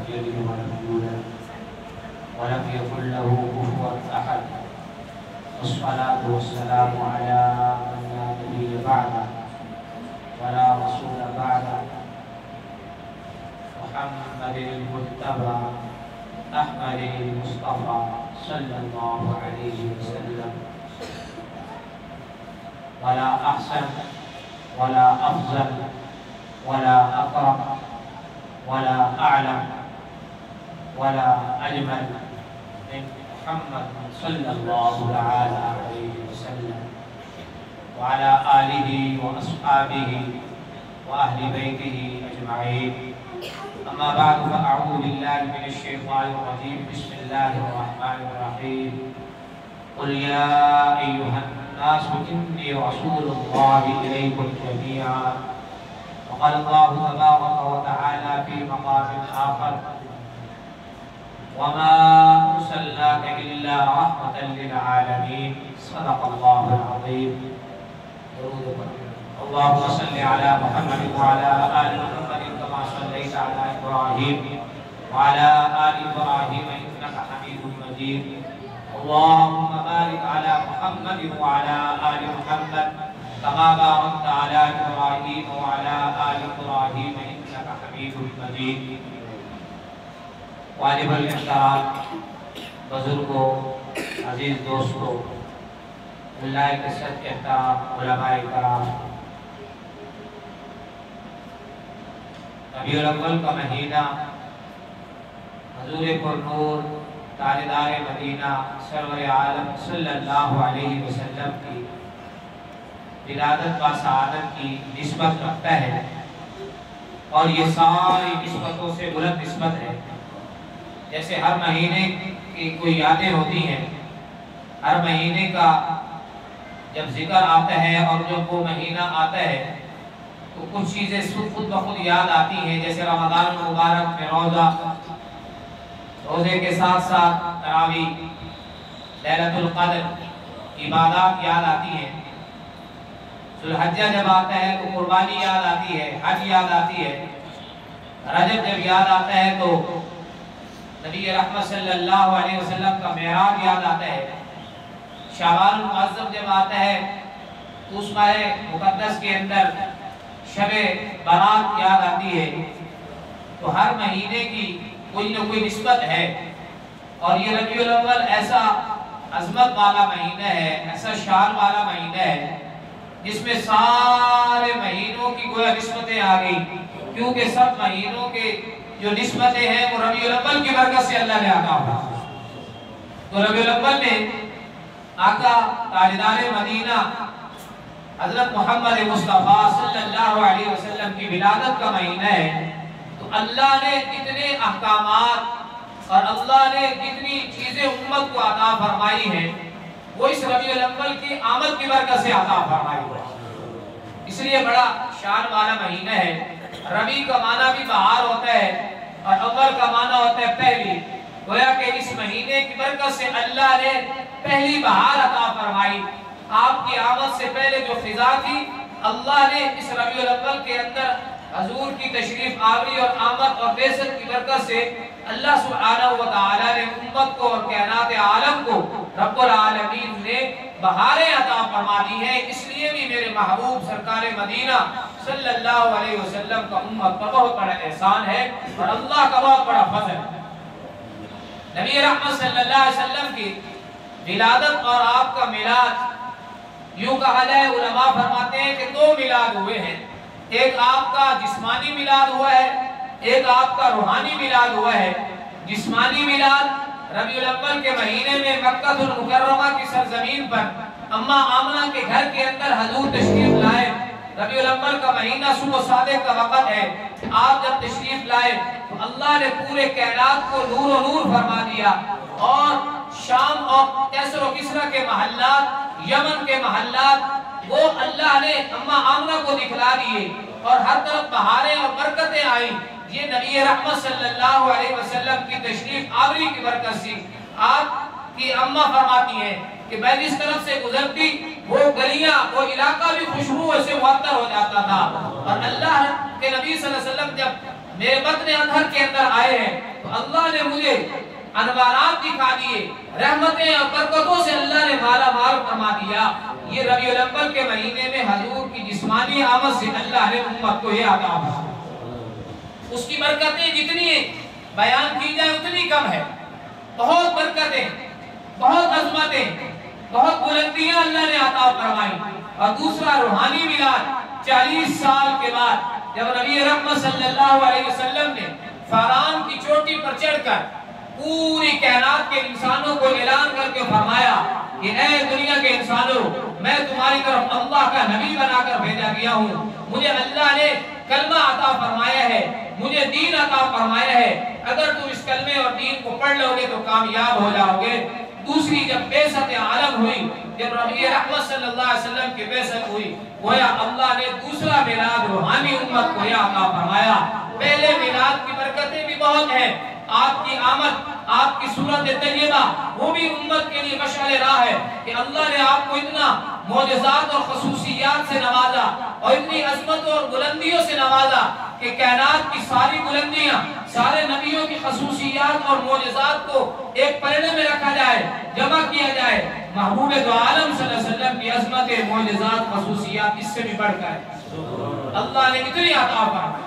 يلد ولم يولد ولم يكن له كفوا أحد. والصلاة والسلام على من لا نبي بعده ولا رسول بعده محمد المجتبى أحمد المصطفى صلى الله عليه وسلم. ولا أحسن ولا أفضل ولا أقرب ولا أعلم ولا أجمل من محمد صلى الله تعالى عليه وسلم وعلى آله وأصحابه وأهل بيته أجمعين. أما بعد فأعوذ بالله من الشيطان الرجيم. بسم الله الرحمن الرحيم. قل يا أيها الناس إني رسول الله إليكم جميعا. وقال الله تبارك وتعالى في مقام آخر وما أرسلناك إلا رحمة للعالمين. صدق الله العظيم. اللهم صل على محمد وعلى آل محمد كما صليت على إبراهيم وعلى آل إبراهيم إنك حميد مجيد. اللهم بارك على محمد وعلى آل محمد كما باركت على إبراهيم وعلى آل إبراهيم إنك حميد مجيد. واجب الاحترام بزرگوں، عزیز دوستوں، اللہ کے سچ احترام علماء کرام، ربیع الاول کا مہینہ حضور پر نور تاجدار مدینہ سرور عالم صلی اللہ علیہ وسلم کی ولادت و سعادت کی نسبت رکھتا ہے، اور یہ ساری نسبتوں سے بلند نسبت ہے. جیسے ہر مہینے کی کوئی یادیں ہوتی ہیں، ہر مہینے کا جب ذکر آتا ہے اور جب وہ مہینہ آتا ہے تو کچھ چیزیں خود بخود یاد آتی ہیں. جیسے رمضان المبارک میں روزے کے ساتھ ساتھ تراویح، لیلۃ القدر، عبادات یاد آتی ہیں. ذو الحجہ جب آتا ہے تو قربانی یاد آتی ہے، حج یاد آتی ہے. رجب جب یاد آتا ہے تو نبی رحمت صلی اللہ علیہ وسلم کا معراج یاد آتا ہے. شعبان المعظم جب آتا ہے تو اس ماہ مقدس کے اندر شب برات یاد آتی ہے. تو ہر مہینے کی کوئی نہ کوئی نسبت ہے، اور یہ ربیع الاول ایسا عظمت والا مہینہ ہے، ایسا شان والا مہینہ ہے جس میں سارے مہینوں کی کوئی نسبتیں آ گئی، کیونکہ سب مہینوں کے جو نسبتیں ہیں وہ ربیع الاول کی برکت سے اللہ نے عطا فرمائی. تو ربیع الاول میں آقا تاجدار مدینہ حضرت محمد مصطفیٰ صلی اللہ علیہ وسلم کی ولادت کا مہینہ ہے. تو اللہ نے اتنے احکامات اور اللہ نے جتنی چیزیں امت کو عطا فرمائی ہیں وہ اس ربیع الاول کی آمد کی برکت سے عطا فرمائی ہے. اس لیے بڑا شان والا مہینہ ہے. ربیع کا معنی بھی بہار ہوتا ہے اور اول کا معنی ہوتا ہے پہلی. گویا کہ اس مہینے کی برکت سے اللہ نے پہلی بہار عطا فرمائی. آپ کی آمد سے پہلے جو فضا تھی، اللہ نے اس ربیع الاول کے اندر حضور کی تشریف آوری اور آمد اور بعثت کی برکت سے اللہ سبحانہ و تعالی نے امت کو اور کائنات عالم کو رب العالمین نے بہاریں عطا فرما دی ہیں. اس لیے بھی میرے محبوب سرکار مدینہ صلی اللہ علیہ وسلم کا امت پر بہت بڑا احسان ہے اور اللہ کا بہت بڑا فضل ہے. نبی رحمت صلی اللہ علیہ وسلم کی ولادت اور آپ کا میلاد، یوں کہا جائے علماء فرماتے ہیں کہ دو میلاد ہوئے ہیں. ایک آپ کا جسمانی میلاد ہوا ہے، ایک آپ کا روحانی میلاد ہوا ہے. جسمانی میلاد ربیع الاول کے مہینے میں مکہ المکرمہ کی سرزمین پر اماں آمنہ کے گھر کے اندر حضور تشریف لائے. ربیع الاول کا مہینہ صبح صادق کا وقت ہے. آپ جب تشریف لائے تو اللہ نے پورے کائنات کو نور و نور فرما دیا، اور شام اور کیسر و کسرا کے محلات، یمن کے محلات وہ اللہ نے اماں آمنہ کو دکھلا دیے، اور ہر طرف بہاریں اور برکتیں آئیں. یہ نبی رحمت صلی اللہ علیہ وسلم کی تشریف آوری کی برکت سے. آپ کی اماں فرماتی ہیں کہ میں جس طرف سے گزرتی وہ گلیاں، وہ علاقہ بھی خوشبو سے معطر ہو جاتا تھا. اور اللہ کے نبی صلی اللہ علیہ وسلم جب میرے بطن اندر کے اندر آئے ہیں تو اللہ نے مجھے انوارات دکھا دیے، رحمتیں اور برکتوں سے اللہ نے مالا مال فرما دیا۔ یہ ربیع الاول کے مہینے میں حضور کی جسمانی آمد سے اللہ نے امت کو یہ عطا فرمایا۔ اس کی برکتیں جتنی بیان کی جائے اتنی کم ہے۔ بہت برکتیں، بہت عظمتیں، بہت بلندیاں اللہ نے عطا فرمائی۔ اور دوسرا روحانی میلاد 40 سال کے بعد جب نبی رحمت صلی اللہ علیہ وسلم نے فاران کی چوٹی پر چڑھ کر پوری کائنات کے انسانوں کو اعلان کر کے فرمایا کہ اے دنیا کے انسانوں، میں تمہاری طرف اللہ کا نبی بنا کر بھیجا گیا ہوں، مجھے اللہ نے کلمہ عطا فرمایا ہے، مجھے دین عطا فرمایا ہے، اگر تم اس کلمے اور دین کو پڑھ لو گے تو کامیاب ہو جاؤ گے۔ دوسری جب بعثت عالم ہوئی، جب نبی رحمت صلی اللہ علیہ وسلم کی بعثت ہوئی، گویا اللہ نے دوسرا میلاد روحانی امت کو یہ عطا فرمایا۔ پہلے میلاد کی برکتیں بھی بہت ہیں، آپ کی آمد، آپ کی صورت طیبہ وہ بھی امت کے لیے مشعل راہ ہے کہ اللہ نے آپ کو اتنا معجزات اور خصوصیات سے نوازا اور اتنی عظمت اور بلندیوں سے نوازا کہ کائنات کی ساری بلندیاں، سارے نبیوں کی خصوصیات اور معجزات کو ایک پلڑے میں رکھا جائے، جمع کیا جائے۔ محبوب دو عالم صلی اللہ علیہ وسلم کی عظمت، معجزات، خصوصیات اس سے بھی بڑھ کر اللہ نے اتنی عطا فرمائی۔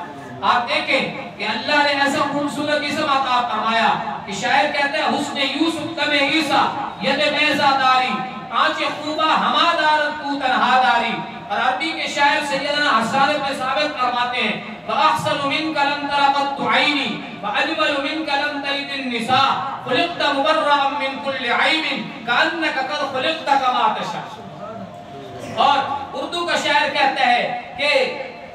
آپ دیکھیں کہ اللہ نے ایسا خوبصورت اسم عطا فرمایا کہ شاعر کہتے ہیں حسن یوسف کم عیسیٰ ید بیضا داری، آنچ خوبہ ہما دارت تو تنہا داری۔ اور عربی کے شاعر سیدنا حسان بن ثابت فرماتے ہیں فَأَحْسَنُ مِنْكَ لَمْ تَرَ قَطُّ عَيْنِي وَأَجْمَلُ مِنْكَ لَمْ تَلِدِ النِّسَاءُ خُلِقْتَ مُبَرَّأً مِنْ كُلِّ عَيْبٍ كَأَنَّكَ قَدْ خُلِقْتَ كَمَا تَشَاءُ۔ اور اردو کا شاعر کہتا ہے کہ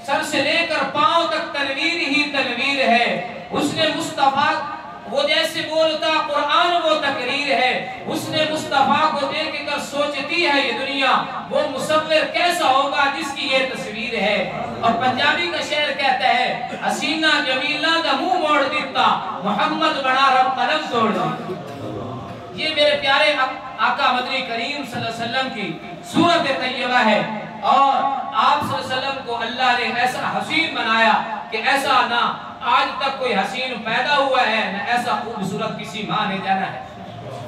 سر سے لے کر پاؤں تک تنویر ہی تنویر ہے، حسن مصطفیٰ وہ جیسے بولتا قرآن وہ تقریر ہے، حسن مصطفیٰ کو دیکھ کر سوچتی ہے یہ دنیا وہ مصور کیسا ہوگا جس کی یہ تصویر ہے۔ اور پنجابی کا شعر کہتا ہے حسینہ جمیلہ دا منہ موڑ دیتا محمد بنا رب قلم توڑ دیتا۔ یہ میرے پیارے آقا مدنی کریم صلی اللہ علیہ وسلم کی صورت طیبہ ہے، اور آپ صلی اللہ علیہ وسلم کو اللہ نے ایسا حسین بنایا کہ ایسا نہ آج تک کوئی حسین پیدا ہوا ہے نہ ایسا خوبصورت کسی ماں نے جانا ہے۔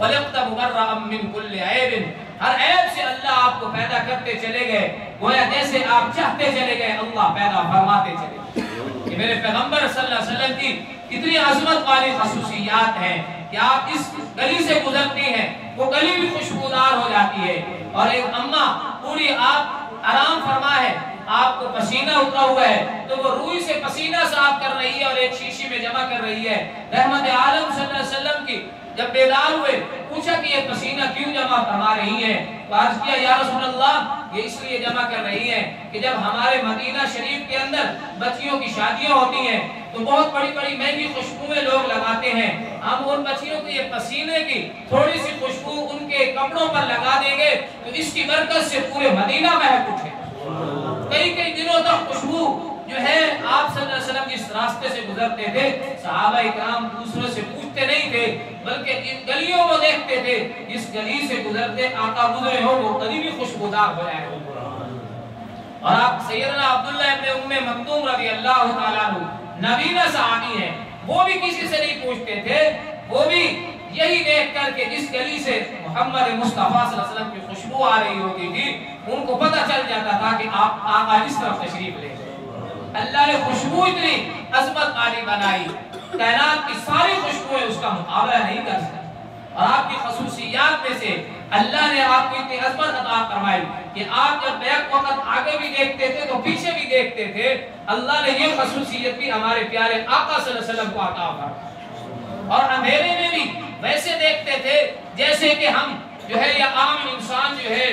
وَلِقْتَ مُبَرَّأً مِّن كُلِّ عَيْبٍ، ہر عیب سے اللہ آپ کو پیدا کرتے چلے گئے، گویا جیسے آپ چاہتے چلے گئے اللہ پیدا فرماتے چلے گئے۔ کہ میرے پیغمبر صلی اللہ علیہ وسلم کی اتنی عظمت والی خصوصیات ہیں کہ آپ اس گلی سے گزرتی ہیں وہ گلی بھی خوشبودار ہو جاتی ہے۔ اور ایک اماں پوری آپ آرام فرما ہے، آپ کو پسینہ اترا ہوا ہے تو وہ روئی سے پسینہ صاف کر رہی ہے اور ایک شیشی میں جمع کر رہی ہے۔ رحمت عالم صلی اللہ علیہ وسلم کی جب بیدار ہوئے پوچھا کہ یہ پسینہ کیوں جمع فرما رہی ہے؟ تو عرض کیا یا رسول اللہ یہ اس لیے جمع کر رہی ہے کہ جب ہمارے مدینہ شریف کے اندر بچیوں کی شادیاں ہوتی ہیں تو بہت بڑی بڑی مہنگی خوشبوئیں لوگ لگاتے ہیں، ہم ان بچیوں کو یہ پسینے کی تھوڑی سی خوشبو ان کے کپڑوں پر لگا دیں گے تو اس کی برکت سے پورے مدینہ مہک اٹھے۔ کئی دنوں تک خوشبو جو ہے آپ صلی اللہ علیہ وسلم جس راستے سے گزرتے تھے صحابہ اکرام دوسروں سے پوچھتے نہیں تھے بلکہ جن گلیوں میں دیکھتے تھے جس گلی سے گزرتے آقا گزرے ہو وہ کبھی بھی خوشبودار ہو جائے۔ اور آپ سیدنا عبداللہ ابن ام مکتوم رضی اللہ تعالیٰ عنہ نبینا صحابی ہیں، وہ بھی کسی سے نہیں پوچھتے تھے، وہ بھی یہی دیکھ کر کے جس گلی سے محمد مصطفیٰ صلی اللہ علیہ وسلم کی خوشبو آ رہی ہوتی تھی ان کو پتہ چل جاتا تھا کہ آپ آقا اس طرف تشریف لے۔ اللہ نے خوشبو اتنی عظمت والی بنائی، کائنات کی ساری خوشبوئیں اس کا مقابلہ نہیں کر سکتی۔ اور آپ کی خصوصیات میں سے اللہ نے آپ کو اتنی عظمت عطا فرمائی کہ آپ جب بیک وقت آگے بھی دیکھتے تھے تو پیچھے بھی دیکھتے تھے، اللہ نے یہ خصوصیت بھی ہمارے پیارے آقا صلی اللہ علیہ وسلم کو عطا فرمائی۔ اور اندھیرے میں بھی ویسے دیکھتے تھے جیسے کہ ہم جو ہے یا عام انسان جو ہے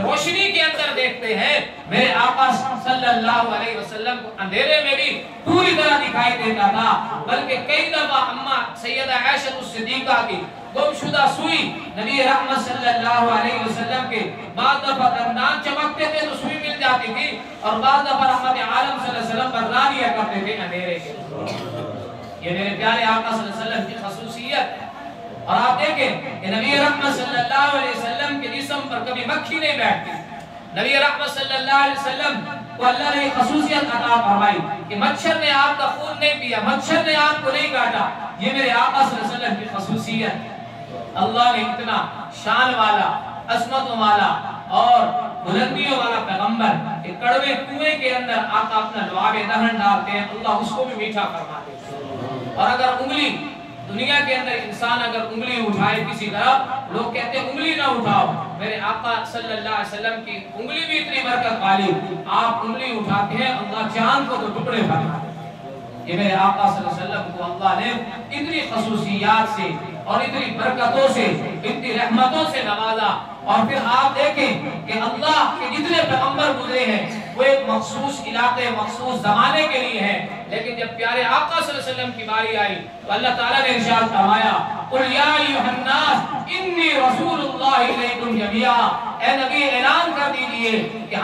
روشنی کے اندر دیکھتے ہیں، میرے آقا صلی اللہ علیہ وسلم کو اندھیرے میں بھی پوری طرح دکھائی دیتا تھا، بلکہ کئی دفعہ اماں سیدہ عائشہ الصدیقہ کی گم شدہ سوئی نبی رحمت صلی اللہ علیہ وسلم کے بعض دفعہ دندان چمکتے تھے تو سوئی مل جاتی تھی، اور بعض دفعہ رحمت عالم صلی اللہ علیہ وسلم بدلا دیا کرتے تھے اندھیرے کے۔ یہ میرے پیارے آقا صلی اللہ علیہ وسلم کی خصوصیت۔ اور آپ دیکھیں کہ نبی رحمت صلی اللہ علیہ وسلم کے جسم پر کبھی مکھی نہیں بیٹھتی۔ نبی رحمت صلی اللہ علیہ وسلم کو اللہ نے خصوصیت عطا فرمائی کہ مچھر نے آپ کا خون نہیں پیا، مچھر نے آپ کو نہیں کاٹا، یہ میرے آقا صلی اللہ علیہ وسلم کی خصوصیت۔ اللہ نے اتنا شان والا، عظمتوں والا اور بلندیوں والا پیغمبر کہ کڑوے کنویں کے اندر آقا اپنا لعاب دہن ڈالتے ہیں، اللہ اس کو بھی میٹھا فرما دیتے ہیں۔ اور اگر انگلی دنیا کے اندر انسان اگر انگلی اٹھائے کسی طرف، لوگ کہتے ہیں انگلی نہ اٹھاؤ، میرے آقا صلی اللہ علیہ وسلم کی انگلی بھی اتنی برکت والی، آپ انگلی اٹھاتے ہیں اللہ چاند کو تو ٹکڑے فرما دیتے ہیں۔ یہ میرے آقا صلی اللہ علیہ وسلم کو اللہ نے اتنی خصوصیات سے اور اتنی برکتوں سے، اتنی رحمتوں سے نوازا۔ اور پھر آپ دیکھیں کہ اللہ کے جتنے پیغمبر گزرے ہیں وہ ایک مخصوص علاقے، مخصوص زمانے کے لیے ہیں، لیکن جب پیارے آقا صلی اللہ علیہ وسلم کی باری آئی تو اللہ تعالیٰ نے ارشاد فرمایا قُلْ يَا أَيُّهَا النَّاسُ إِنِّي رَسُولُ اللَّهِ إِلَيْكُمْ جَمِيعًا، اے نبی اعلان کر دیجئے کہ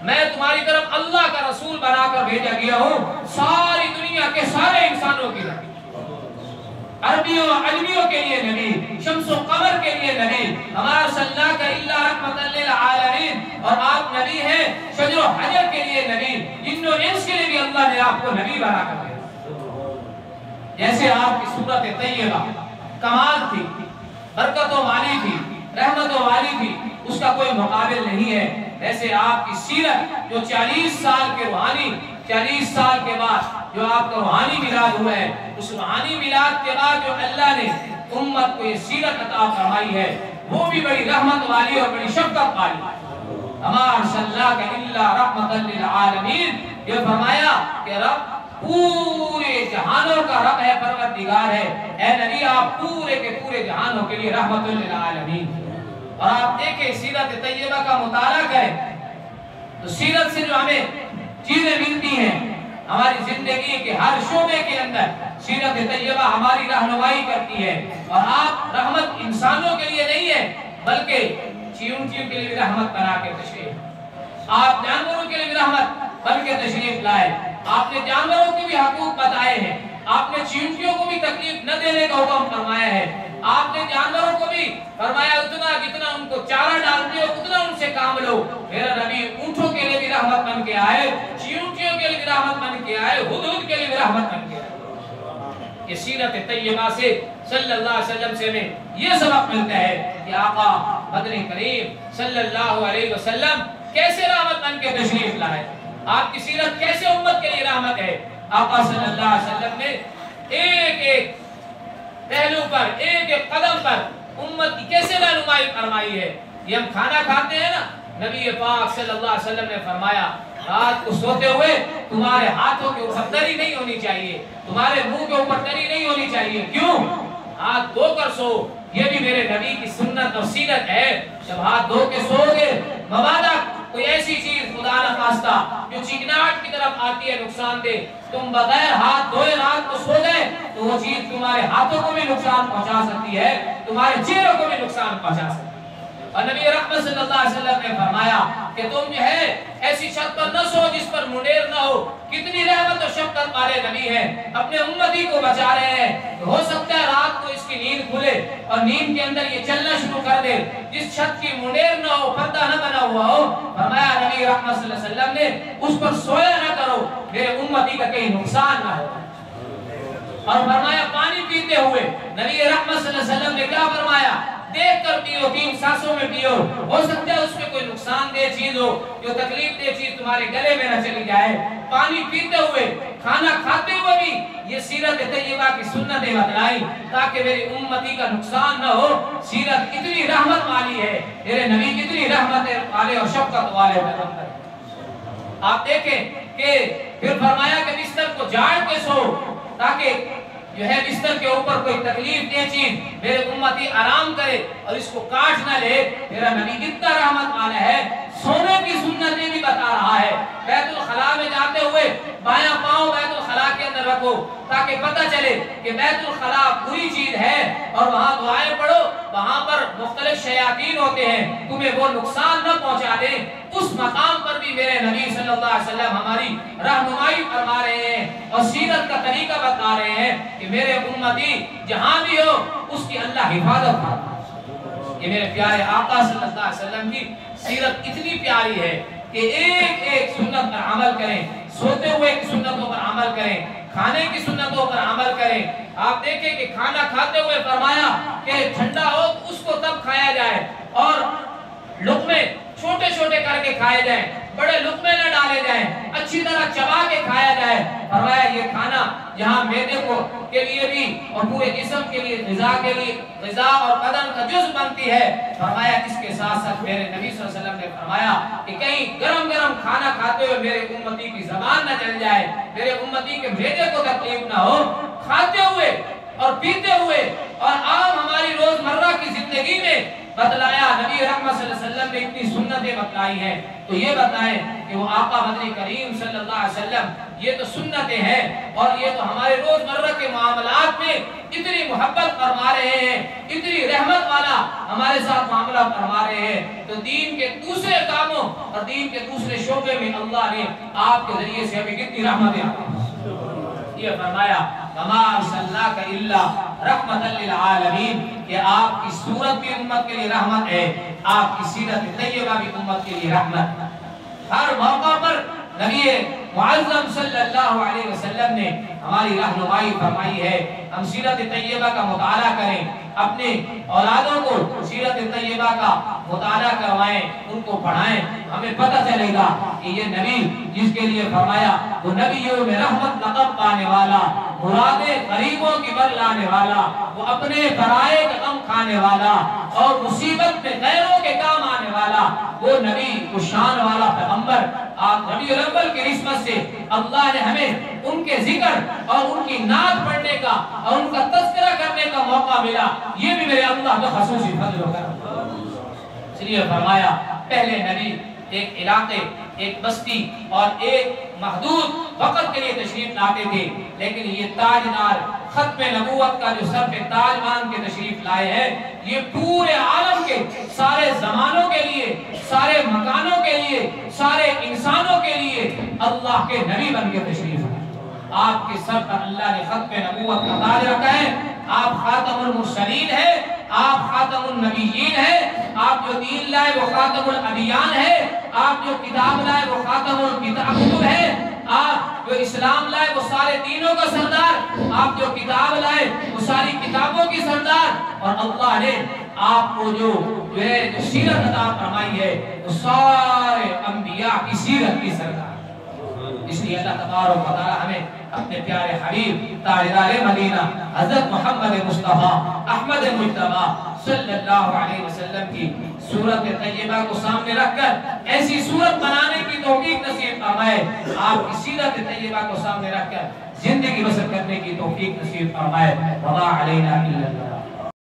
میں تمہاری طرف اللہ کا رسول بنا کر بھیجا گیا ہوں، ساری دنیا کے سارے انسانوں کی نبی، عربیوں عجمیوں کے لیے نبی، شمس و قمر کے لیے نبی، ہمارا صلاک الا رحمت للعالمین، اور آپ نبی ہیں شجر و حجر کے لیے نبی، جن و انس کے لیے بھی اللہ نے آپ کو نبی بنا کر دیا۔ جیسے آپ کی صورت طیبہ کمال تھی، برکتوں والی تھی، رحمتوں والی تھی، اس کا کوئی مقابل نہیں ہے، ایسے آپ کی سیرت جو 40 سال کے روحانی، 40 سال کے بعد جو آپ کا روحانی میلاد ہوا ہے، اس روحانی میلاد کے بعد جو اللہ نے امت کو یہ سیرت عطا فرمائی ہے، وہ بھی بڑی رحمت والی اور بڑی شفقت والی۔ ہمارا صلاک الا رحمت للعالمین، یہ فرمایا کہ رب پورے جہانوں کا رب ہے، پروردگار ہے، اے نبی آپ پورے کے پورے جہانوں کے لیے رحمت للعالمین۔ اور آپ دیکھیں سیرت طیبہ کا مطالعہ کریں تو سیرت سے جو ہمیں چیزیں ملتی ہیں، ہماری زندگی کے ہر شعبے کے اندر سیرت طیبہ ہماری رہنمائی کرتی ہے۔ اور آپ رحمت انسانوں کے لیے نہیں ہے بلکہ چیونٹیوں کے لیے بھی رحمت بنا کے تشریف، آپ جانوروں کے لیے بھی رحمت بن کے تشریف لائے، آپ نے جانوروں کے بھی حقوق بتائے ہیں، آپ نے چیونٹیوں کو بھی تکلیف نہ دینے کا حکم فرمایا ہے، آپ نے جانوروں کو بھی فرمایا اتنا جتنا ان کو چارہ ڈالتے ہو اتنا ان سے کام لو۔ میرا نبی اونٹوں کے لیے بھی رحمت بن کے آئے، چیونٹیوں کے لیے بھی رحمت بن کے آئے، ہدہد کے لیے بھی رحمت بن کے آئے۔ یہ سیرت طیبہ سے صلی اللہ علیہ وسلم سے ہمیں یہ سبق ملتا ہے کہ آقا مدنی کریم صلی اللہ علیہ وسلم کیسے رحمت بن کے تشریف لائے، آپ کی سیرت کیسے امت کے لیے رحمت ہے۔ آقا صلی اللہ علیہ وسلم نے ایک ایک پہلو پر، ایک ایک قدم پر امت کی کیسے رہنمائی فرمائی ہے۔ یہ ہم کھانا کھاتے ہیں نا، نبی پاک صلی اللہ علیہ وسلم نے فرمایا رات کو سوتے ہوئے تمہارے ہاتھوں کے اوپر تری نہیں ہونی چاہیے، تمہارے منہ کے اوپر تری نہیں ہونی چاہیے، کیوں؟ ہاتھ دھو کر سو، یہ بھی میرے نبی کی سنت اور سیرت ہے۔ جب ہاتھ دھو کے سو گے، مبادا کوئی ایسی چیز خدا نہ خواستہ جو چکناہٹ کی طرف آتی ہے نقصان دے، تم بغیر ہاتھ دھوئے رات کو سو گئے تو وہ چیز تمہارے ہاتھوں کو بھی نقصان پہنچا سکتی ہے، تمہارے چہروں کو بھی نقصان پہنچا سکتی ہے۔ اور نبی رحمت صلی اللہ علیہ وسلم نے فرمایا کہ تم جو ہے ایسی چھت پر نہ سو جس پر منیر نہ ہو۔ کتنی رحمت و شفقت والے نبی ہیں، اپنے امتی کو بچا رہے ہیں۔ ہو سکتا ہے رات کو اس کی نیند کھلے اور نیند کے اندر یہ چلنا شروع کر دے، جس چھت کی منیر نہ ہو، پردہ نہ بنا ہوا ہو، فرمایا نبی رحمت صلی اللہ علیہ وسلم نے اس پر سویا نہ کرو، میرے امتی کا کہیں نقصان نہ ہو۔ اور فرمایا پانی پیتے ہوئے نبی رحمت صلی اللہ علیہ وسلم نے کیا فرمایا؟ دیکھ کر پیو، 3 سانسوں میں پیو، ہو سکتا ہے اس میں کوئی نقصان دہ چیز ہو، جو تکلیف دہ چیز تمہارے گلے میں نہ چلی جائے۔ پانی پیتے ہوئے، کھانا کھاتے ہوئے بھی یہ سیرت طیبہ کی سنتیں بتلائی تاکہ میری امتی کا نقصان نہ ہو۔ سیرت اتنی رحمت والی ہے، میرے نبی کتنی رحمت والے اور شفقت والے پیغمبر ہیں۔ آپ دیکھیں کہ پھر فرمایا کہ بستر کو جھاڑ کے سو تاکہ جو ہے بستر کے اوپر کوئی تکلیف دے چیز میرے امتی آرام کرے اور اس کو کاٹ نہ لے۔ میرا نبی کتنا رحمت والا ہے، سونے کی سنتیں بھی بتا رہا ہے۔ بیت الخلاء میں جاتے ہوئے بایاں پاؤں بیت الخلاء کے اندر رکھو تاکہ پتہ چلے کہ بیت الخلاء بری چیز ہے اور وہاں دعائیں پڑھو، وہاں پر مختلف شیاطین ہوتے ہیں، تمہیں وہ نقصان نہ پہنچا دیں۔ اس مقام پر بھی میرے نبی صلی اللہ علیہ وسلم ہماری رہنمائی فرما رہے ہیں اور سیرت کا طریقہ بتا رہے ہیں کہ میرے امتی جہاں بھی ہو اس کی اللہ حفاظت فرما۔ یہ میرے پیارے آقا صلی اللہ علیہ وسلم کی سیرت اتنی پیاری ہے کہ ایک ایک سنت پر عمل کریں، سوتے ہوئے کی سنتوں پر عمل کریں، کھانے کی سنتوں پر عمل کریں۔ آپ دیکھیں کہ کھانا کھاتے ہوئے فرمایا کہ ٹھنڈا ہو اس کو تب کھایا جائے، اور لقمے چھوٹے چھوٹے کر کے کھائے جائیں، بڑے لقمے نہ ڈالے جائیں، اچھی طرح چبا کے کھایا جائے۔ فرمایا یہ کھانا جہاں معدے کو کے لیے بھی اور پورے جسم کے لیے غذا اور بدن کا جز بنتی ہے۔ فرمایا اس کے ساتھ ساتھ میرے نبی صلی اللہ علیہ وسلم نے فرمایا کہ کہیں گرم گرم کھانا کھاتے ہوئے میرے امتی کی زبان نہ جل جائے، میرے امتی کے معدے کو تکلیف نہ ہو۔ کھاتے ہوئے اور پیتے ہوئے اور عام ہماری روزمرہ کی زندگی میں بتلایا، نبی رحمت صلی اللہ علیہ وسلم نے اتنی سنتیں بتلائی ہیں، تو یہ بتائیں کہ وہ آقا مدنی کریم صلی اللہ علیہ وسلم یہ تو سنتیں ہیں، اور یہ تو ہمارے روزمرہ کے معاملات میں اتنی محبت فرما رہے ہیں، اتنی رحمت والا ہمارے ساتھ معاملہ فرما رہے ہیں، تو دین کے دوسرے کاموں اور دین کے دوسرے شعبے میں اللہ نے آپ کے ذریعے سے ہمیں کتنی رحمتیں یہ فرمایا وما ارسلناک الا رحمتا للعالمین، کہ آپ کی صورت بھی امت کے لیے رحمت ہے، آپ کی سیرت طیبہ بھی امت کے لیے رحمت۔ ہر موقع پر نبی معظم صلی اللہ علیہ وسلم نے ہماری رہنمائی فرمائی ہے، ہم سیرت طیبہ کا مطالعہ کریں، اپنے اولادوں کو سیرت طیبہ کا مطالعہ کروائیں، ان کو پڑھائیں، ہمیں پتہ چلے گا کہ یہ نبی جس کے لیے فرمایا وہ نبیوں میں رحمت لقب پانے والا، مرادیں غریبوں کی بر لانے والا، وہ اپنے برائے کا غم کھانے والا اور مصیبت میں غیروں کے کام آنے والا، وہ نبی، وہ شان والا پیغمبر، آپ ربیع الاول کی نسبت سے اللہ نے ہمیں ان کے ذکر اور ان کی نعت پڑھنے کا اور ان کا تذکرہ کرنے کا موقع ملا، یہ بھی میرے اللہ کا خصوصی فضل و کرم۔ اس لیے فرمایا پہلے نبی ایک علاقے، ایک بستی اور ایک محدود وقت کے لیے تشریف لاتے تھے، لیکن یہ تاجدار ختم نبوت کا جو سر پہ تاج مان کے تشریف لائے ہیں، یہ پورے عالم کے سارے زمانوں کے لیے، سارے مکانوں کے لیے، سارے انسانوں کے لیے اللہ کے نبی بن کے تشریف لائے۔ آپ کے سر پر اللہ نے ختم نبوت کا تاج رکھا ہے، آپ خاتم المرسلین ہیں، آپ خاتم النبیین ہیں، آپ جو دین لائے وہ خاتم الانبیاء ہیں، آپ جو کتاب لائے وہ خاتم الکتاب ہے، آپ جو اسلام لائے وہ سارے دینوں کا سردار، آپ جو کتاب لائے وہ ساری کتابوں کی سردار، اور اللہ نے آپ کو جو سیرت عطا فرمائی ہے وہ سارے انبیاء کی سیرت کی سردار۔ اس لیے اللہ تبارک و تعالی ہمیں اپنے پیارے حبیب تاجدار مدینہ حضرت محمد مصطفیٰ احمد مجتبیٰ صلی اللہ علیہ وسلم کی صورت طیبہ کو سامنے رکھ کر ایسی صورت بنانے کی توفیق نصیب فرمائے، آپ کی سیرت طیبہ کو سامنے رکھ کر زندگی بسر کرنے کی توفیق نصیب فرمائے۔ وما علینا الا